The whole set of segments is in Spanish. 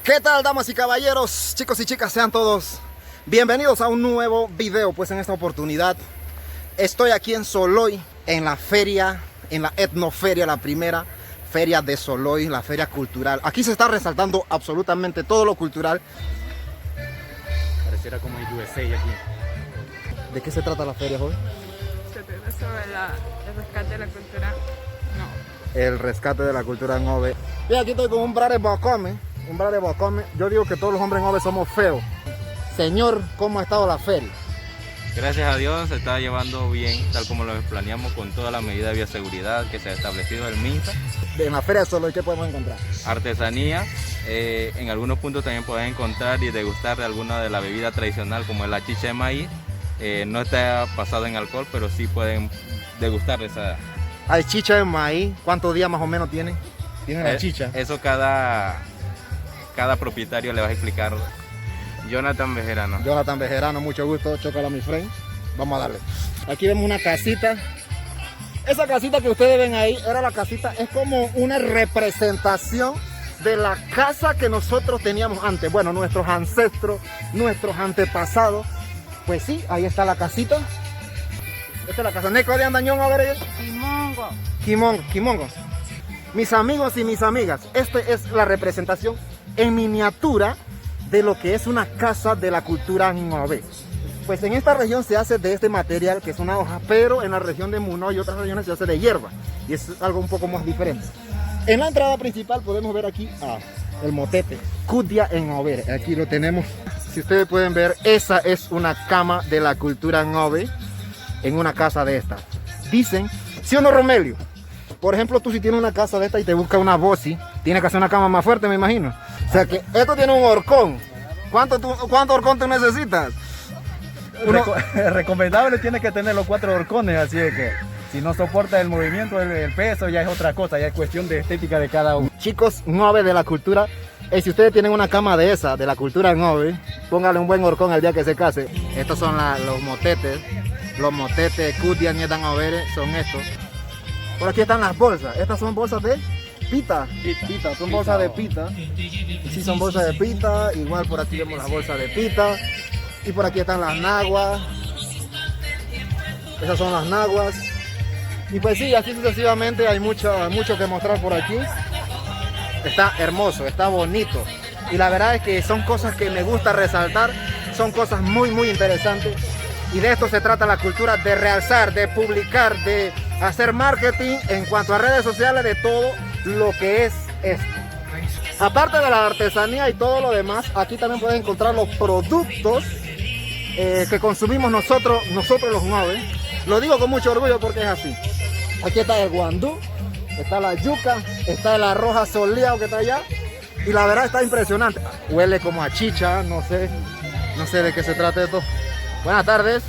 ¿Qué tal, damas y caballeros, chicos y chicas? Sean todos bienvenidos a un nuevo video. Pues en esta oportunidad estoy aquí en Soloy, en la feria, en la etnoferia, la primera feria de Soloy, la feria cultural. Aquí se está resaltando absolutamente todo lo cultural. Pareciera como en USA aquí. ¿De qué se trata la feria hoy? Se trata sobre el rescate de la cultura. No. El rescate de la cultura en Ove. Y aquí estoy con un brare bocome. Un brare bocome. Yo digo que todos los hombres en Ove somos feos. Señor, ¿cómo ha estado la feria? Gracias a Dios se está llevando bien, tal como lo planeamos, con toda la medida de bioseguridad que se ha establecido el MINSA. En la feria de Soloy, ¿qué podemos encontrar? Artesanía, en algunos puntos también pueden encontrar y degustar de alguna de la bebida tradicional como es la chicha de maíz. No está basado en alcohol, pero sí pueden degustar esa. Hay chicha de maíz. ¿Cuántos días más o menos tiene la chicha? Eso cada propietario le va a explicar. Jonathan Bejerano. Jonathan Bejerano, mucho gusto, chócala mi friend. Vamos a darle. Aquí vemos una casita. Esa casita que ustedes ven ahí, era la casita, es como una representación de la casa que nosotros teníamos antes. Bueno, nuestros ancestros, nuestros antepasados. Pues sí, ahí está la casita. Esta es la casa. Neco de Andañón, a ver. Kimongo. Kimongo. Mis amigos y mis amigas, esta es la representación en miniatura de lo que es una casa de la cultura Ngove. Pues en esta región se hace de este material, que es una hoja, pero en la región de Muno y otras regiones se hace de hierba, y es algo un poco más diferente. En la entrada principal podemos ver aquí el motete, Kudia en Ngove. Aquí lo tenemos. Si ustedes pueden ver, esa es una cama de la cultura Ngove en una casa de esta. Dicen, ¿sí o no, Romelio? Por ejemplo, tú si tienes una casa de esta y te busca una bossy, tienes que hacer una cama más fuerte, me imagino. O sea que esto tiene un horcón. ¿Cuánto horcón tú necesitas? Recomendable tiene que tener los 4 horcones, así de que si no soporta el movimiento, el peso, ya es otra cosa, ya es cuestión de estética de cada uno. Chicos, Ngove de la cultura, si ustedes tienen una cama de esa, de la cultura Ngove, póngale un buen horcón el día que se case. Estos son los motetes Kudia Nietan Overe, son estos. Por aquí están las bolsas, estas son bolsas de pita, son bolsas de pita. Y sí, son bolsas de pita. Igual por aquí vemos las bolsas de pita. Y por aquí están las naguas. Esas son las naguas. Y pues sí, así sucesivamente hay mucho que mostrar por aquí. Está hermoso, está bonito. Y la verdad es que son cosas que me gusta resaltar. Son cosas muy interesantes. Y de esto se trata la cultura, de realzar, de publicar, de hacer marketing en cuanto a redes sociales de todo lo que es esto. Aparte de la artesanía y todo lo demás, aquí también pueden encontrar los productos que consumimos nosotros los Ngove. Lo digo con mucho orgullo porque es así. Aquí está el guandú, está la yuca, está el arroz soleado que está allá. Y la verdad está impresionante. Huele como a chicha, no sé de qué se trata esto. Buenas tardes.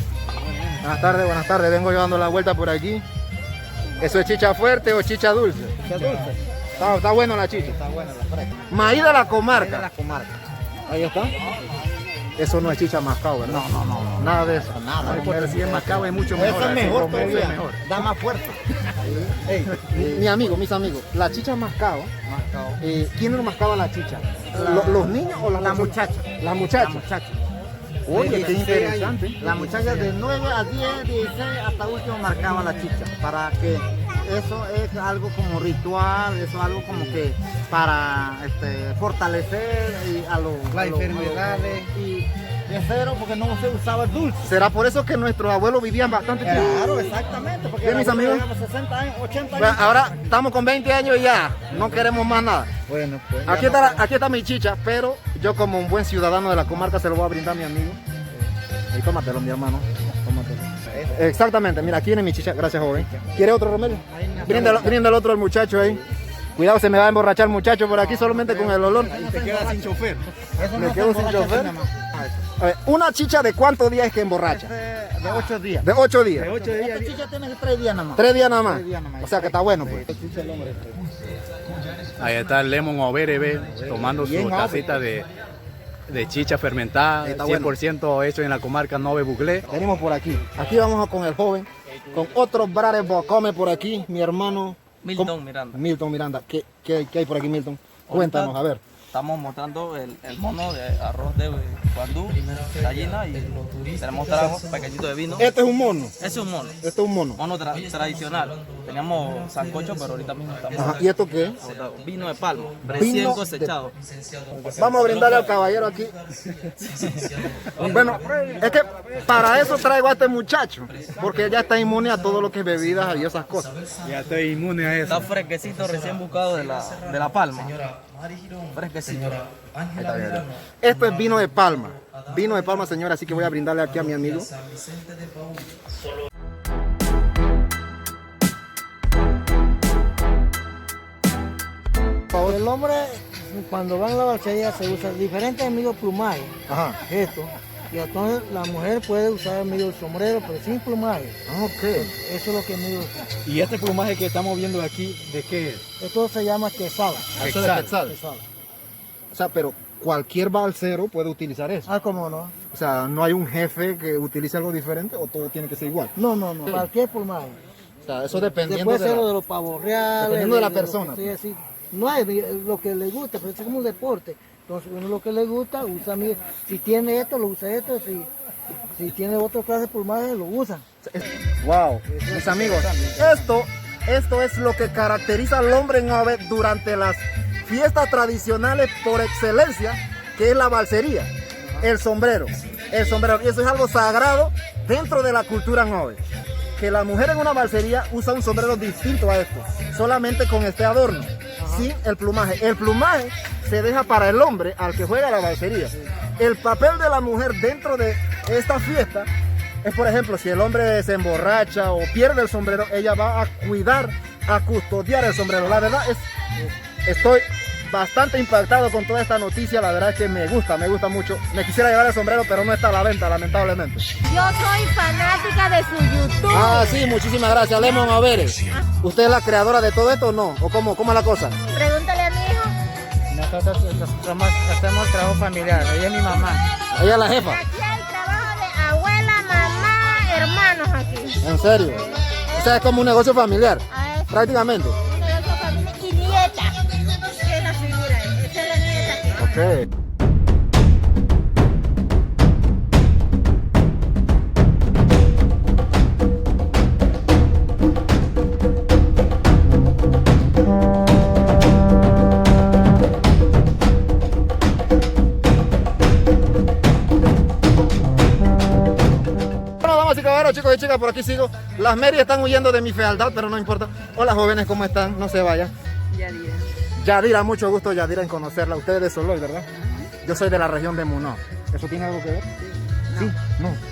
Buenas tardes. Vengo llevando la vuelta por aquí. ¿Eso es chicha fuerte o chicha dulce? Chicha dulce. Está bueno la chicha. Está buena la fresca. Maíz de la comarca. Maíz de la comarca. Ahí está. Eso no es chicha mascabo, ¿verdad? No. Nada de eso. Nada. No importa si es mascabo, es mucho mejor. Eso es mejor Eso todavía. es mejor. Da más fuerza. Mis amigos, la chicha mascabo. ¿Quién no mascaba la chicha? ¿Los niños o La muchacha. La muchacha. La muchacha. Oye, qué interesante. La muchacha de 9 a 10, 16 hasta último marcaba la chicha, para que eso es algo como ritual, eso es algo como que para fortalecer las enfermedades y de cero, porque no se usaba el dulce. ¿Será por eso que nuestros abuelos vivían bastante tiempo? Claro, exactamente, porque Bien, mis amigos. llegamos a 60 años, 80 Bueno, años. ahora estamos con 20 años y ya, no queremos más nada. Bueno, pues. Aquí está mi chicha, pero yo como un buen ciudadano de la comarca se lo voy a brindar a mi amigo. Y tómatelo, mi hermano. Tómatelo. Exactamente, mira, aquí viene mi chicha. Gracias, joven. ¿Quiere otro, Romelio? Bríndale otro al muchacho ahí. Cuidado, se me va a emborrachar el muchacho por aquí solamente con el olor. Y te quedas sin chofer. Eso Me no quedo se sin emborracha chofer. así nada más. A ver, ¿una chicha de cuántos días es que emborracha? De 8 días. De 8 días. De 8 días. Esta chicha tiene 3 días nada más. 3 días nada más. 3 días nada más. O sea que está bueno, pues. Ahí está el Lemon Overe, tomando Bien, su Ove. tacita de chicha fermentada, Está 100% hecho en la comarca Nove Buglé. Venimos por aquí. Aquí vamos con el joven, con otros brares bocome por aquí, mi hermano Milton Miranda. Milton Miranda. ¿Qué hay por aquí, Milton? Cuéntanos, a ver. estamos mostrando el mono de arroz de guandú, gallina y tenemos trago pequeñito de vino. Este es un mono. Ese es un mono. Este es un mono. Mono tradicional. Teníamos sancocho, pero ahorita mismo estamos Ajá. ¿Y esto qué es? vino de palma, recién cosechado. Vamos a brindarle al caballero aquí. Bueno, es que para eso traigo a este muchacho, porque ya está inmune a todo lo que es bebidas y esas cosas. Ya estoy inmune a eso. Está fresquecito, recién buscado de la palma. Fresquecito. Esto es vino de palma. Vino de palma, señora, así que voy a brindarle aquí a mi amigo. El hombre, cuando va en la balsería, se usa diferentes amigos plumaje, Ajá. esto. Y entonces la mujer puede usar medio sombrero, pero sin plumaje. Ok. Eso es lo que amigo usa. ¿Y este plumaje que estamos viendo aquí, de qué es? Esto se llama quesada. Eso es quetzal. Quesada. O sea, pero cualquier balsero puede utilizar eso. Ah, ¿cómo no? O sea, no hay un jefe que utilice algo diferente o todo tiene que ser igual. No, cualquier plumaje. O sea, eso dependiendo Puede ser de lo la... de los pavos reales. Dependiendo de la lo persona, que sea así. No hay lo que le gusta, pero es como un deporte. Entonces uno lo que le gusta, usa si tiene esto, lo usa esto, si tiene otra clase de plumaje, lo usa. Wow, mis amigos, esto es lo que caracteriza al hombre en ave durante las fiestas tradicionales por excelencia, que es la balsería, el sombrero. Y eso es algo sagrado dentro de la cultura Nove. Que la mujer en una balsería usa un sombrero distinto a esto, solamente con este adorno, sin el plumaje. El plumaje se deja para el hombre al que juega la balsería. El papel de la mujer dentro de esta fiesta es, por ejemplo, si el hombre se emborracha o pierde el sombrero, ella va a cuidar, a custodiar el sombrero. La verdad estoy bastante impactado con toda esta noticia. La verdad es que me gusta mucho. Me quisiera llevar el sombrero, pero no está a la venta, lamentablemente. Yo soy fanática de su YouTube. Ah, sí, muchísimas gracias, Lemon Averes. ¿Usted es la creadora de todo esto o no? ¿O cómo es la cosa? Pregúntale a mi hijo. Nosotros hacemos trabajo familiar, ella es mi mamá. Ella es la jefa. Aquí hay trabajo de abuela, mamá, hermanos aquí. ¿En serio? O sea, es como un negocio familiar, Ah, es prácticamente. un negocio familiar y nieta. ¿Qué es la figura? Esa es la nieta. Ok. Chicos y chicas, por aquí sigo. Las Mary están huyendo de mi fealdad, pero no importa. Hola jóvenes, ¿cómo están? No se vayan. Yadira. Yadira, mucho gusto Yadira en conocerla. Ustedes de Soloy, ¿verdad? Yo soy de la región de Munó. ¿Eso tiene algo que ver? Sí,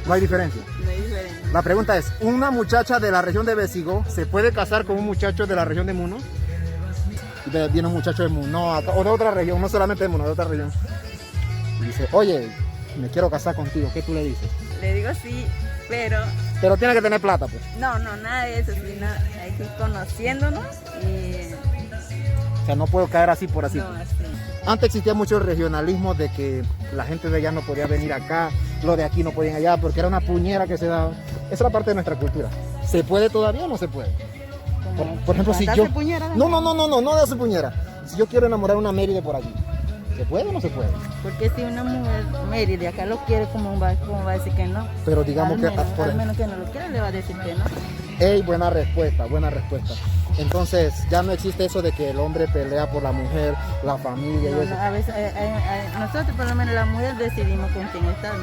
no hay diferencia. No hay diferencia. La pregunta es, ¿una muchacha de la región de Besigó se puede casar con un muchacho de la región de Munó? Viene un muchacho de Munó o de otra región, no solamente de Munó, de otra región. Y dice, oye, me quiero casar contigo. ¿Qué tú le dices? Le digo sí, pero Pero tiene que tener plata, pues. no, nada de eso, sino hay que ir conociéndonos y O sea, no puedo caer así por así. no así. Antes existía mucho regionalismo de que la gente de allá no podía venir acá, los de aquí no podían allá, porque era una puñera que se daba. Esa es la parte de nuestra cultura. ¿Se puede todavía o no se puede? Por ejemplo, si yo... ¿Darse puñera? No de hacer puñera. Si yo quiero enamorar a una Mary de por allí, ¿se puede o no se puede? Porque si una mujer Mary de acá lo quiere, ¿cómo va a decir que no? Pero digamos que... Al menos que no lo quiera, le va a decir que no. Ey, buena respuesta, buena respuesta. Entonces, ya no existe eso de que el hombre pelea por la mujer, la familia y No, eso. a veces, nosotros por lo menos la mujer decidimos con quién estar,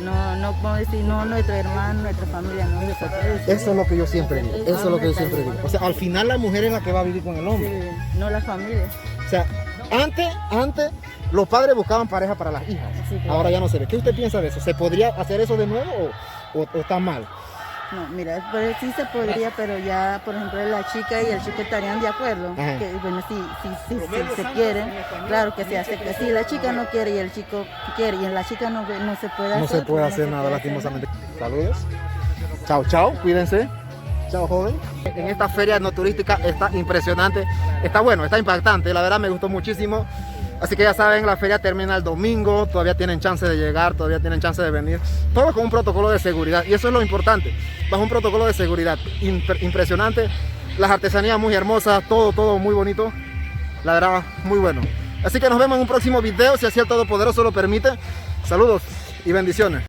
no podemos decir, no, nuestro hermano, nuestra familia, no se puede decir. Eso es lo que yo siempre digo, eso es lo que yo siempre digo. O sea, al final la mujer es la que va a vivir con el hombre. Sí, no la familia. O sea, antes los padres buscaban pareja para las hijas. Sí, claro. Ahora ya no se ve. ¿Qué usted piensa de eso? ¿Se podría hacer eso de nuevo o está mal? No, mira, pues sí se podría, pero ya, por ejemplo, la chica y el chico estarían de acuerdo. Ajá. Que, bueno, si se quieren, claro que se hace. Si la chica no quiere y el chico quiere y la chica no se puede hacer. No se puede hacer nada, lastimosamente. Saludos. Chao, chao. Cuídense. Chao, joven. En esta feria no turística está impresionante. Está bueno, está impactante. La verdad me gustó muchísimo. Así que ya saben, la feria termina el domingo. Todavía tienen chance de llegar, todavía tienen chance de venir. Todo con un protocolo de seguridad. Y eso es lo importante. Bajo un protocolo de seguridad impresionante. Las artesanías muy hermosas, todo muy bonito. La verdad, muy bueno. Así que nos vemos en un próximo video, si así el Todopoderoso lo permite. Saludos y bendiciones.